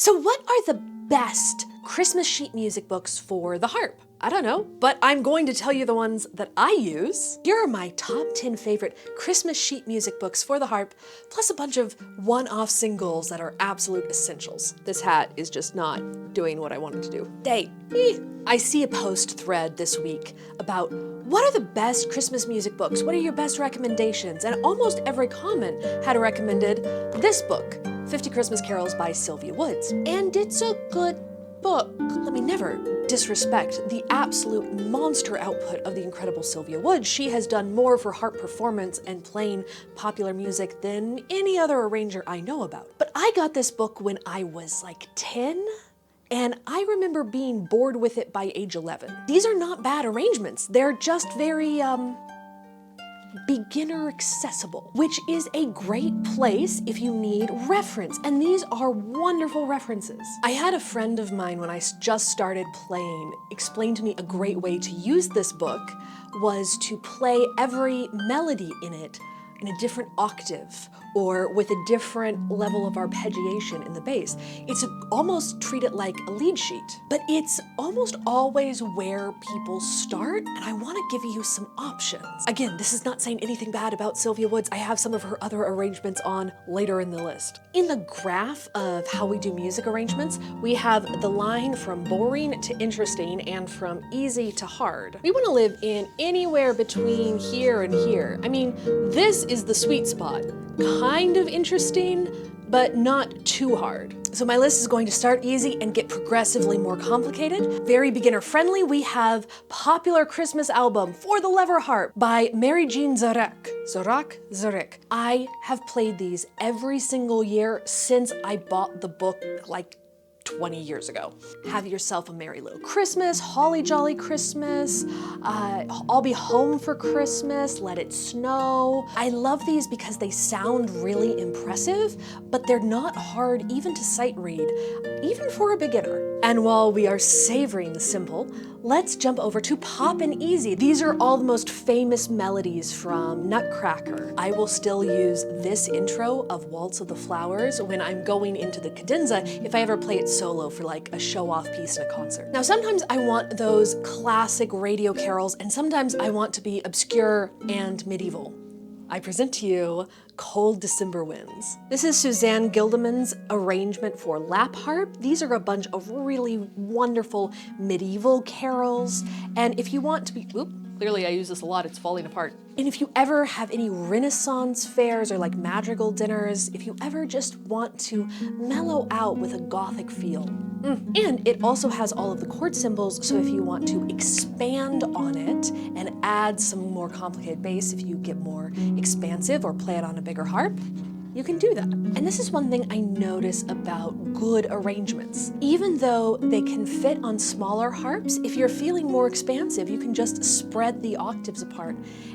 So what are the best Christmas sheet music books for the harp? I don't know, but I'm going to tell you the ones that I use. Here are my top 10 favorite Christmas sheet music books for the harp, plus a bunch of one-off singles that are absolute essentials. This hat is just not doing what I wanted to do. I see a post thread this week about what are the best Christmas music books? What are your best recommendations? And almost every comment had recommended this book, 50 Christmas Carols by Sylvia Woods. And it's a good book. Let me never disrespect the absolute monster output of the incredible Sylvia Woods. She has done more for harp performance and playing popular music than any other arranger I know about. But I got this book when I was like 10, and I remember being bored with it by age 11. These are not bad arrangements. They're just very, beginner accessible, which is a great place if you need reference, and these are wonderful references. I had a friend of mine when I just started playing explain to me a great way to use this book was to play every melody in it in a different octave or with a different level of arpeggiation in the bass. It's almost treat it like a lead sheet, but it's almost always where people start, and I want to give you some options. Again, this is not saying anything bad about Sylvia Woods. I have some of her other arrangements on later in the list. In the graph of how we do music arrangements, we have the line from boring to interesting and from easy to hard. We want to live in anywhere between here and here. I mean, this is the sweet spot. Kind of interesting, but not too hard. So my list is going to start easy and get progressively more complicated. Very beginner friendly, we have Popular Christmas Album for the Lever Harp by Mary Jean Zarick. Zarick. I have played these every single year since I bought the book like 20 years ago. Have Yourself a Merry Little Christmas, Holly Jolly Christmas, I'll Be Home for Christmas, Let It Snow. I love these because they sound really impressive, but they're not hard even to sight read, even for a beginner. And while we are savoring the simple, let's jump over to Poppin' Easy. These are all the most famous melodies from Nutcracker. I will still use this intro of Waltz of the Flowers when I'm going into the cadenza if I ever play it solo for like a show-off piece in a concert. Now sometimes I want those classic radio carols, and sometimes I want to be obscure and medieval. I present to you Cold December Winds. This is Suzanne Gildeman's arrangement for lap harp. These are a bunch of really wonderful medieval carols, and if you want to be, clearly I use this a lot, it's falling apart. And if you ever have any Renaissance fairs or like madrigal dinners, if you ever just want to mellow out with a gothic feel. And it also has all of the chord symbols, so if you want to expand on it and add some more complicated bass, if you get more expansive or play it on a bigger harp, you can do that. And this is one thing I notice about good arrangements. Even though they can fit on smaller harps, if you're feeling more expansive, you can just spread the octaves apart,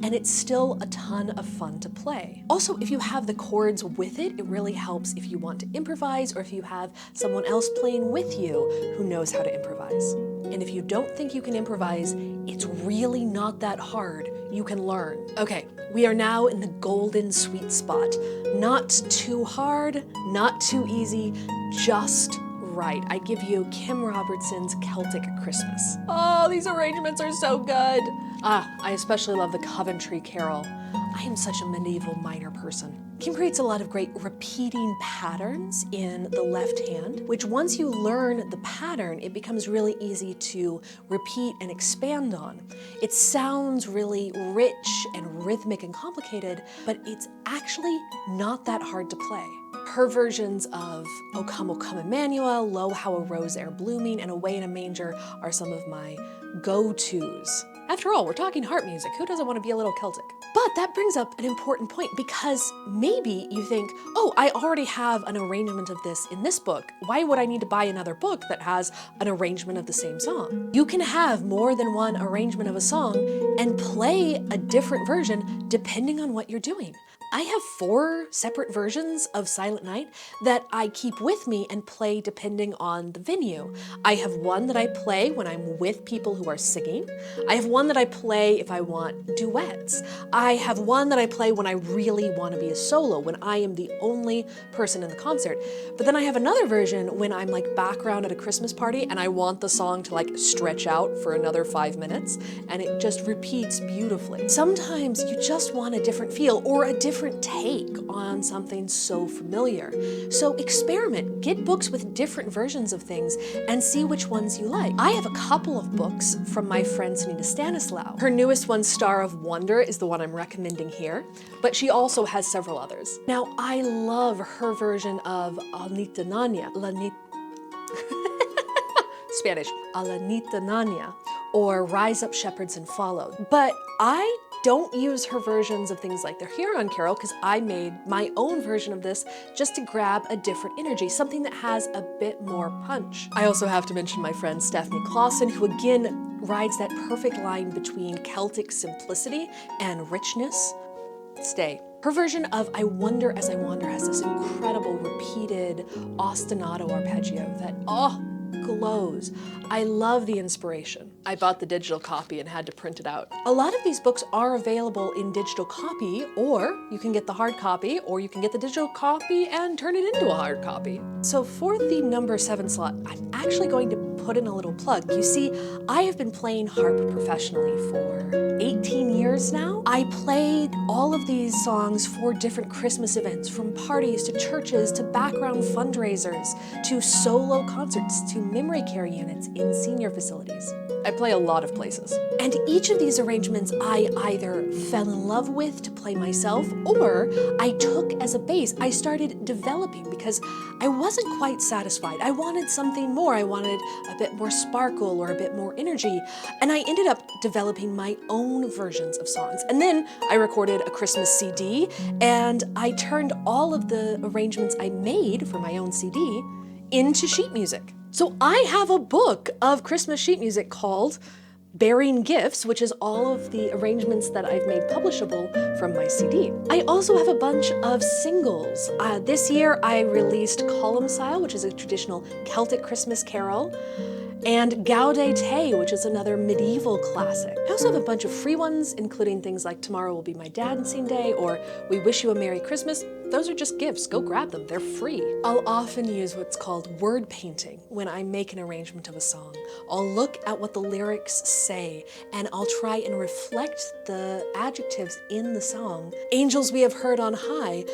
and it's still a ton of fun to play. Also, if you have the chords with it, it really helps if you want to improvise or if you have someone else playing with you who knows how to improvise. And if you don't think you can improvise, it's really not that hard. You can learn. Okay, we are now in the golden sweet spot. Not too hard, not too easy, just right. I give you Kim Robertson's Celtic Christmas. Oh, these arrangements are so good. I especially love the Coventry Carol. I am such a medieval minor person. Kim creates a lot of great repeating patterns in the left hand, which once you learn the pattern, it becomes really easy to repeat and expand on. It sounds really rich and rhythmic and complicated, but it's actually not that hard to play. Her versions of O Come, Emmanuel, Lo, How a Rose Ere Blooming, and Away in a Manger are some of my go-tos. After all, we're talking harp music. Who doesn't want to be a little Celtic? But that brings up an important point, because maybe you think, oh, I already have an arrangement of this in this book. Why would I need to buy another book that has an arrangement of the same song? You can have more than one arrangement of a song and play a different version depending on what you're doing. I have 4 separate versions of Silent Night that I keep with me and play depending on the venue. I have one that I play when I'm with people who are singing. I have one that I play if I want duets. I have one that I play when I really want to be a solo, when I am the only person in the concert. But then I have another version when I'm like background at a Christmas party and I want the song to like stretch out for another 5 minutes, and it just repeats beautifully. Sometimes you just want a different feel or a different take on something so familiar. So experiment, get books with different versions of things and see which ones you like. I have a couple of books from my friend Sunita Stanislaw. Her newest one, Star of Wonder, is the one I'm recommending here, but she also has several others. Now, I love her version of Alnita Nanya, Spanish, Alanita Nanya, or Rise Up Shepherds and Follow. But I don't use her versions of things like the Huron Carol because I made my own version of this just to grab a different energy, something that has a bit more punch. I also have to mention my friend Stephanie Clausen, who again rides that perfect line between Celtic simplicity and richness. Stay. Her version of I Wonder As I Wander has this incredible repeated ostinato arpeggio that, glows. I love the inspiration. I bought the digital copy and had to print it out. A lot of these books are available in digital copy, or you can get the hard copy, or you can get the digital copy and turn it into a hard copy. So for the number 7 slot, I'm actually going to put in a little plug. You see, I have been playing harp professionally for 18 years now. I played all of these songs for different Christmas events, from parties to churches to background fundraisers to solo concerts to memory care units in senior facilities. I play a lot of places. And each of these arrangements I either fell in love with to play myself, or I took as a base. I started developing because I wasn't quite satisfied. I wanted something more. I wanted a bit more sparkle or a bit more energy. And I ended up developing my own versions of songs. And then I recorded a Christmas CD, and I turned all of the arrangements I made for my own CD into sheet music. So I have a book of Christmas sheet music called Bearing Gifts, which is all of the arrangements that I've made publishable from my CD. I also have a bunch of singles. This year I released Columcille, which is a traditional Celtic Christmas carol, and Gaude Te, which is another medieval classic. I also have a bunch of free ones, including things like Tomorrow Will Be My Dancing Day or We Wish You a Merry Christmas. Those are just gifts. Go grab them. They're free. I'll often use what's called word painting when I make an arrangement of a song. I'll look at what the lyrics say, and I'll try and reflect the adjectives in the song. Angels We Have Heard on High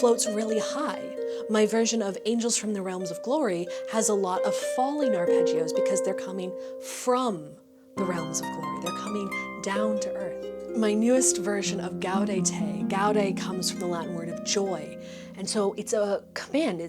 floats really high. My version of Angels from the Realms of Glory has a lot of falling arpeggios because they're coming from the realms of glory. They're coming down to earth. My newest version of Gaude Te, Gaude comes from the Latin word of joy. And so it's a command,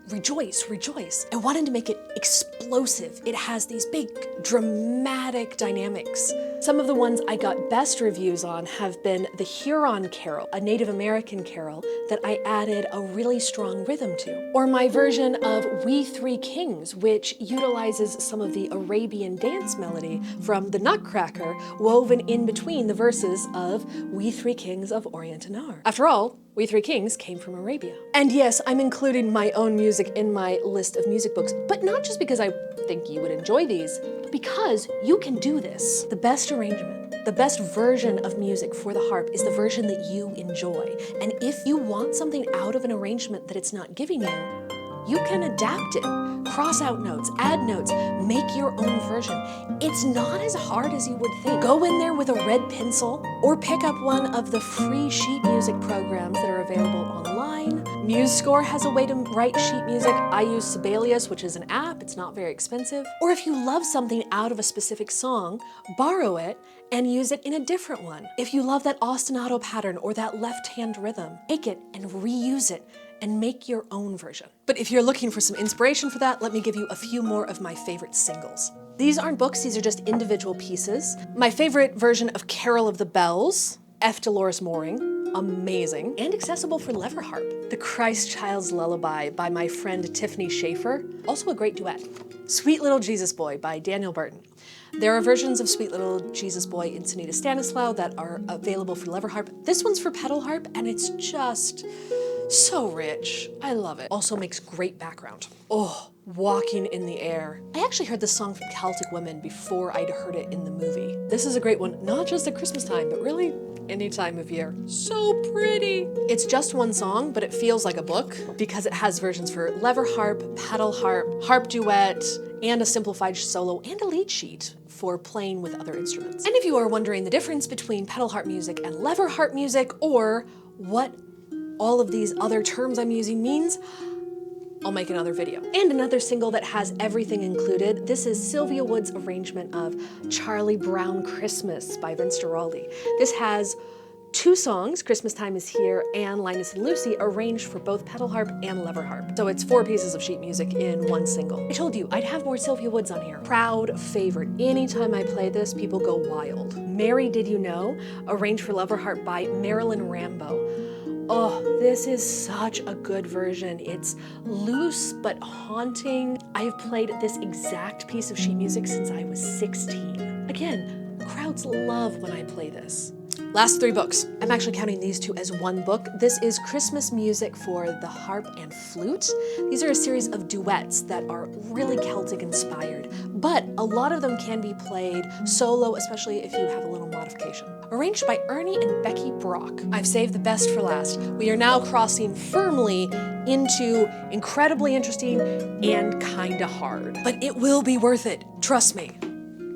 rejoice, rejoice. I wanted to make it explosive. It has these big dramatic dynamics. Some of the ones I got best reviews on have been the Huron Carol, a Native American carol that I added a really strong rhythm to. Or my version of We Three Kings, which utilizes some of the Arabian dance melody from the Nutcracker woven in between the verses of We Three Kings of Orient and Ar. After all, We Three Kings came from Arabia. And yes, I'm including my own music in my list of music books, but not just because I think you would enjoy these, but because you can do this. The best arrangement, the best version of music for the harp is the version that you enjoy. And if you want something out of an arrangement that it's not giving you can adapt it. Cross out notes, add notes, make your own version. It's not as hard as you would think. Go in there with a red pencil or pick up one of the free sheet music programs that are available online. MuseScore has a way to write sheet music. I use Sibelius, which is an app. It's not very expensive. Or if you love something out of a specific song, borrow it and use it in a different one. If you love that ostinato pattern or that left-hand rhythm, take it and reuse it and make your own version. But if you're looking for some inspiration for that, let me give you a few more of my favorite singles. These aren't books, these are just individual pieces. My favorite version of Carol of the Bells, F. Dolores Mooring, amazing and accessible for lever harp. The Christ Child's Lullaby by my friend Tiffany Schaefer, also a great duet. Sweet Little Jesus Boy by Daniel Burton. There are versions of Sweet Little Jesus Boy in Sonata Stanislaw that are available for lever harp. This one's for pedal harp, and it's just so rich. I love it. Also makes great background. Oh, Walking in the Air. I actually heard this song from Celtic women before I'd heard it in the movie. This is a great one, not just at Christmas time, but really any time of year. So pretty. It's just one song, but it feels like a book because it has versions for lever harp, pedal harp, harp duet, and a simplified solo and a lead sheet for playing with other instruments. And if you are wondering the difference between pedal harp music and lever harp music, or what all of these other terms I'm using means, I'll make another video. And another single that has everything included. This is Sylvia Wood's arrangement of Charlie Brown Christmas by Vince Guaraldi. This has two songs, Christmas Time Is Here and Linus and Lucy, arranged for both pedal harp and lever harp. So it's 4 pieces of sheet music in one single. I told you I'd have more Sylvia Woods on here. Proud favorite. Anytime I play this, people go wild. Mary Did You Know, arranged for lever harp by Marilyn Rambo. Oh, this is such a good version. It's loose but haunting. I've played this exact piece of sheet music since I was 16. Again, crowds love when I play this. Last 3 books. I'm actually counting these 2 as one book. This is Christmas music for the harp and flute. These are a series of duets that are really Celtic inspired, but a lot of them can be played solo, especially if you have a little modification. Arranged by Ernie and Becky Brock. I've saved the best for last. We are now crossing firmly into incredibly interesting and kinda hard. But it will be worth it, trust me.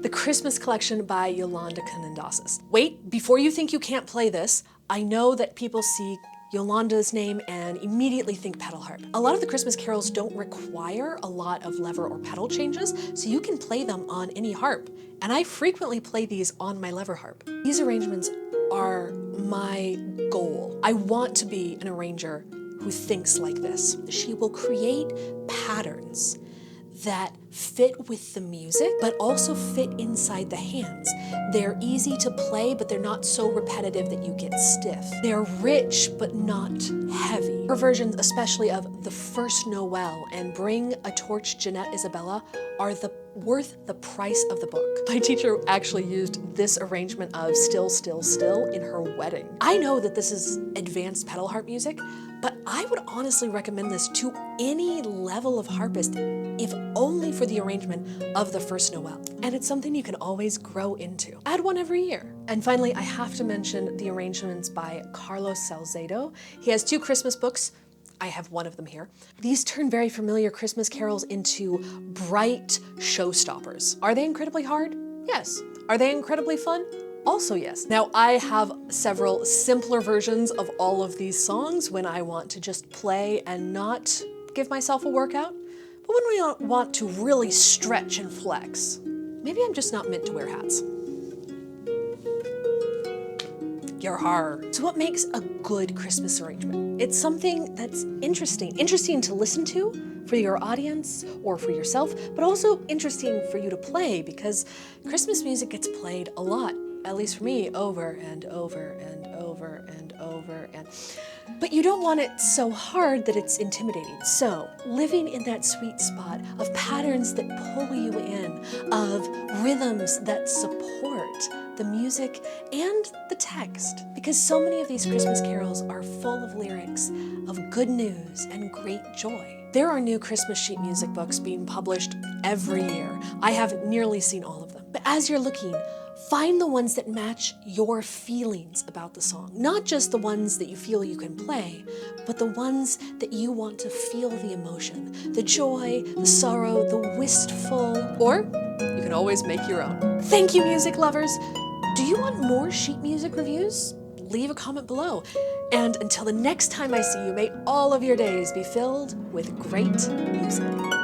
The Christmas Collection by Yolanda Kanandasis. Wait, before you think you can't play this, I know that people see Yolanda's name and immediately think pedal harp. A lot of the Christmas carols don't require a lot of lever or pedal changes, so you can play them on any harp. And I frequently play these on my lever harp. These arrangements are my goal. I want to be an arranger who thinks like this. She will create patterns that fit with the music, but also fit inside the hands. They're easy to play, but they're not so repetitive that you get stiff. They're rich, but not heavy. Her versions, especially of The First Noel and Bring a Torch, Jeanette Isabella, are worth the price of the book. My teacher actually used this arrangement of Still, Still, Still in her wedding. I know that this is advanced pedal harp music, but I would honestly recommend this to any level of harpist, if only for the arrangement of The First Noel. And it's something you can always grow into. Add one every year. And finally, I have to mention the arrangements by Carlos Salcedo. He has 2 Christmas books. I have one of them here. These turn very familiar Christmas carols into bright showstoppers. Are they incredibly hard? Yes. Are they incredibly fun? Also yes. Now I have several simpler versions of all of these songs when I want to just play and not give myself a workout. But when we want to really stretch and flex, maybe I'm just not meant to wear hats. Yarhar. So what makes a good Christmas arrangement? It's something that's interesting to listen to for your audience or for yourself, but also interesting for you to play because Christmas music gets played a lot, at least for me, over and over and over and over and. But you don't want it so hard that it's intimidating. So living in that sweet spot of patterns that pull you in, of rhythms that support the music and the text. Because so many of these Christmas carols are full of lyrics of good news and great joy. There are new Christmas sheet music books being published every year. I have nearly seen all of them. But as you're looking, find the ones that match your feelings about the song. Not just the ones that you feel you can play, but the ones that you want to feel the emotion, the joy, the sorrow, the wistful, or you can always make your own. Thank you, music lovers. Do you want more sheet music reviews? Leave a comment below. And until the next time I see you, may all of your days be filled with great music.